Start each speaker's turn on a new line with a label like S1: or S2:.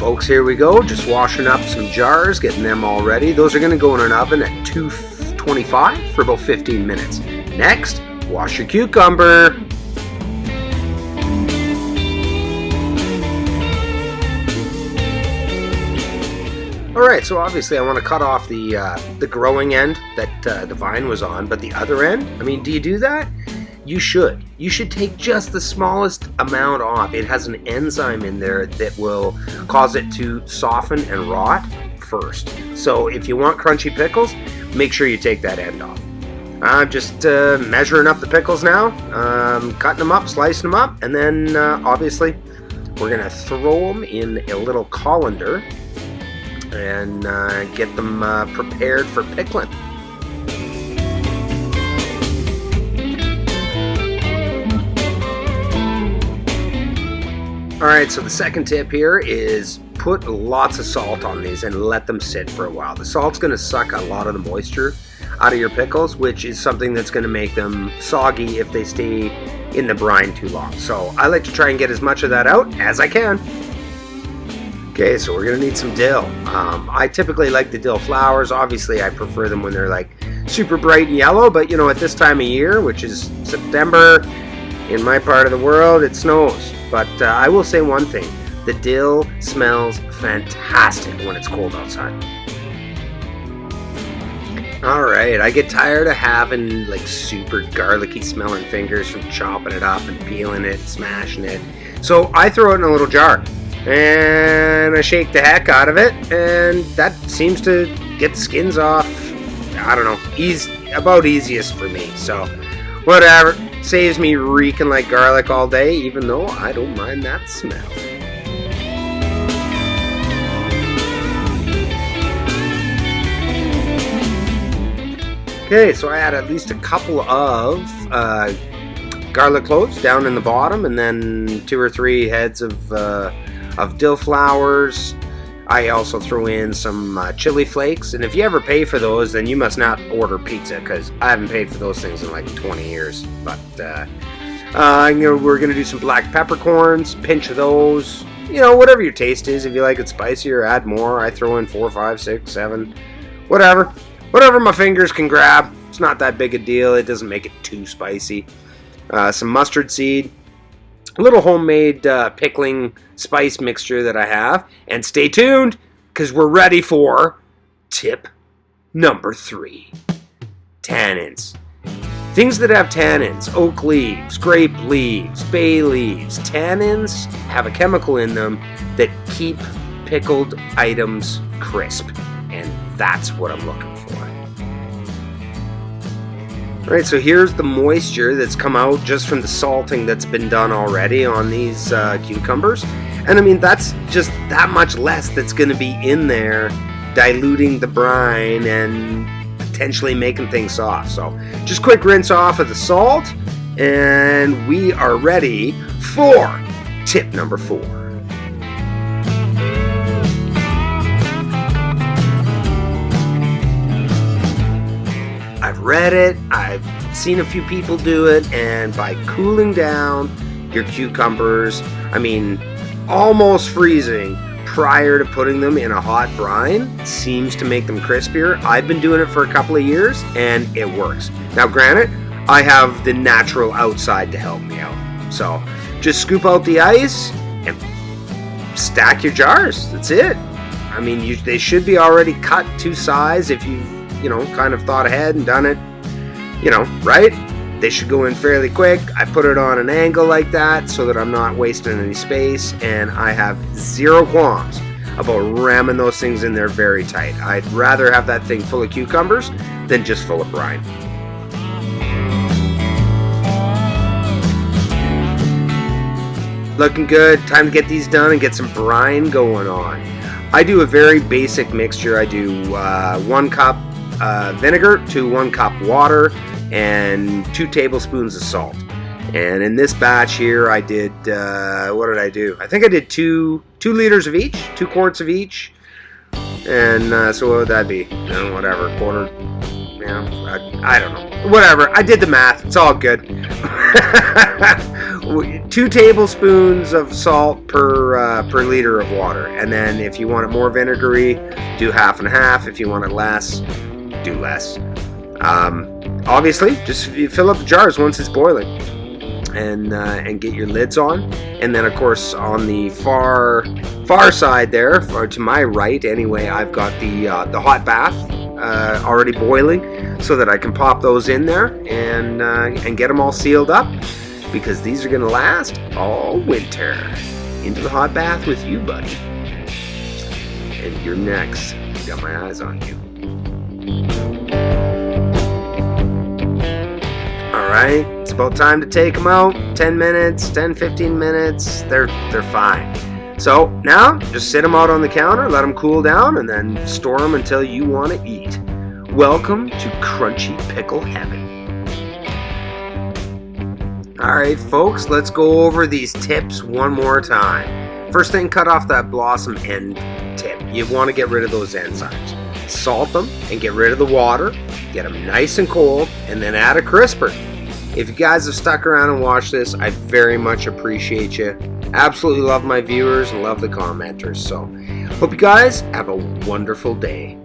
S1: folks, here we go. Just washing up some jars, getting them all ready. Those are going to go in an oven at 225 for about 15 minutes. Next, wash your cucumber. Alright, so obviously I want to cut off the growing end that the vine was on, but the other end, I mean, do you do that? You should. You should take just the smallest amount off. It has an enzyme in there that will cause it to soften and rot first. So if you want crunchy pickles, make sure you take that end off. I'm just measuring up the pickles now, cutting them up, slicing them up, and then obviously we're going to throw them in a little colander and get them prepared for pickling. Alright, so the second tip here is put lots of salt on these and let them sit for a while. The salt's going to suck a lot of the moisture out of your pickles, which is something that's going to make them soggy if they stay in the brine too long. So I like to try and get as much of that out as I can. Okay, so we're going to need some dill. I typically like the dill flowers. Obviously, I prefer them when they're like super bright and yellow, but you know, at this time of year, which is September, in my part of the world, it snows. But I will say one thing, the dill smells fantastic when it's cold outside. Alright, I get tired of having like super garlicky smelling fingers from chopping it up and peeling it, smashing it. So I throw it in a little jar and I shake the heck out of it, and that seems to get the skins off, I don't know, about easiest for me. So whatever. Saves me reeking like garlic all day, even though I don't mind that smell. Okay, so I add at least a couple of garlic cloves down in the bottom, and then 2 or 3 heads of dill flowers. I also throw in some chili flakes, and if you ever pay for those, then you must not order pizza, because I haven't paid for those things in like 20 years. But we're going to do some black peppercorns, pinch of those, you know, whatever your taste is. If you like it spicier, add more. I throw in 4, 5, 6, 7, whatever my fingers can grab. It's not that big a deal. It doesn't make it too spicy. Some mustard seed, a little homemade pickling spice mixture that I have. And stay tuned, because we're ready for tip number 3. Tannins. Things that have tannins: oak leaves, grape leaves, bay leaves. Tannins have a chemical in them that keep pickled items crisp. And that's what I'm looking for. Alright, so here's the moisture that's come out just from the salting that's been done already on these cucumbers. And I mean, that's just that much less that's going to be in there, diluting the brine and potentially making things soft. So just quick rinse off of the salt, and we are ready for tip number 4. I've read it, I've seen a few people do it, and by cooling down your cucumbers, I mean almost freezing prior to putting them in a hot brine, seems to make them crispier. I've been doing it for a couple of years and it works. Now granted, I have the natural outside to help me out. So just scoop out the ice and stack your jars. That's it. I mean, they should be already cut to size if you've kind of thought ahead and done it, right? They should go in fairly quick. I put it on an angle like that so that I'm not wasting any space, and I have zero qualms about ramming those things in there very tight. I'd rather have that thing full of cucumbers than just full of brine. Looking good. Time to get these done and get some brine going on. I do a very basic mixture. I do 1 cup vinegar to 1 cup water and 2 tablespoons of salt. And in this batch here, I did, what did I do? I think I did 2 liters of each, 2 quarts of each. And so what would that be? Whatever, quarter, I don't know. Whatever. I did the math. It's all good. 2 tablespoons of salt per liter of water. And then if you want it more vinegary, do half and half. If you want it less, do less. Obviously, just fill up the jars once it's boiling. And get your lids on, and then of course on the far side there, or to my right anyway, I've got the hot bath already boiling, so that I can pop those in there and get them all sealed up, because these are going to last all winter. Into the hot bath with you, buddy. And you're next. Got my eyes on you. Alright, it's about time to take them out. 10 minutes, 15 minutes, they're fine. So now, just sit them out on the counter, let them cool down, and then store them until you want to eat. Welcome to crunchy pickle heaven. Alright folks, let's go over these tips one more time. First thing, cut off that blossom end tip. You want to get rid of those enzymes. Salt them and get rid of the water. Get them nice and cold, and then add a crisper. If you guys have stuck around and watched this, I very much appreciate you. Absolutely love my viewers and love the commenters. So, hope you guys have a wonderful day.